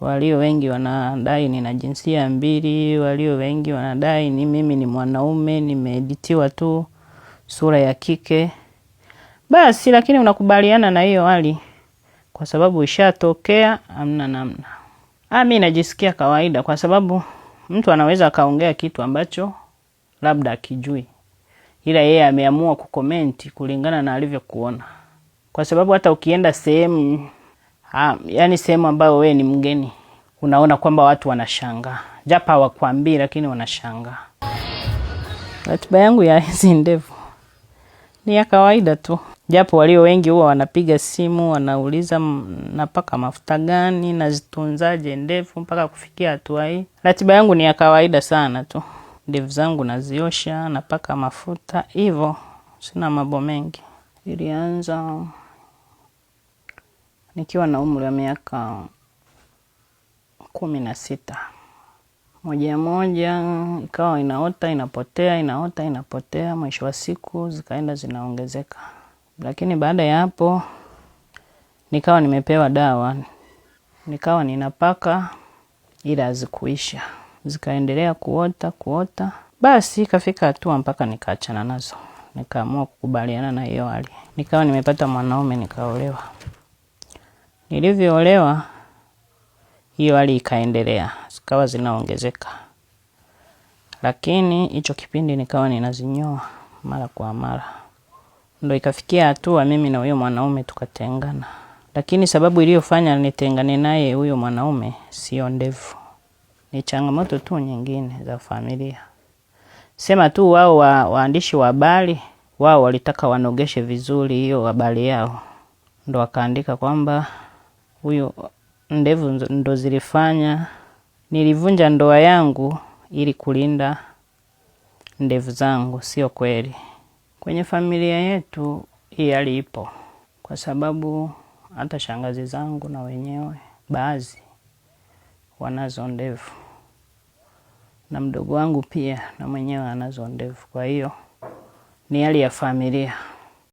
Walio wengi wanadai nina jinsia mbili, walio wengi wanadai ni mimi ni mwanaume, nimeeditiwa tu sura ya kike. Basi lakini unakubaliana na hiyo hali kwa sababu ishatokea, hamna namna. Mimi najisikia kawaida kwa sababu mtu anaweza kaongea kitu ambacho labda akijui. Ila yeye ameamua kukomenti kulingana na alivyokuona. Kwa sababu hata ukienda sehemu, yani sehemu ambayo wewe ni mgeni, unaona kwamba watu wanashangaa. Japo hawakuambii lakini wanashangaa. Ratiba yangu ya hizi ndevu ni ya kawaida tu. Japo walio wengi huwa wanapiga simu, wanauliza napaka mafuta gani, nazitunzaje ndevu mpaka kufikia hatua hii. Ratiba yangu ni ya kawaida sana tu. Ndevu zangu naziosha, napaka mafuta, hivyo sina mambo mengi. Ilianza nikiwa na umri wa miaka 16. Moja ikawa inaota, inapotea, inaota, inapotea, mwisho wa siku zikaenda zinaongezeka. Lakini baada ya hapo nikawa nimepewa dawa. Nikawa ninapaka ila hazikuisha. Zikaendelea kuota. Basi ikafika hatua mpaka nikaachana nazo. Nikaamua kukubaliana na hiyo hali. Nikawa nimepata mwanaume nikaolewa. Nilivyoolewa hiyo hali ikaendelea. Zikawa zinaongezeka. Lakini hicho kipindi nikawa ninazinyoa mara kwa mara. Ndio ikafikia hatua mimi na huyo mwanaume tukatengana. Lakini sababu iliyofanya nitengane naye huyo mwanaume sio ndevu. Ni changamoto tu nyingine za familia. Sema tu wao waandishi wa habari, wao walitaka wanogeshe vizuri hiyo habari yao. Ndio wakaandika kwamba huyo ndevu ndo zilifanya nilivunja ndoa yangu ili kulinda ndevu zangu. Sio kweli. Kwenye familia yetu hii hali ipo. Kwa sababu hata shangazi zangu na wenyewe baadhi wanazo ndevu. Na mdogo wangu pia na mwenyewe anazo ndevu. Kwa hiyo ni hali ya familia.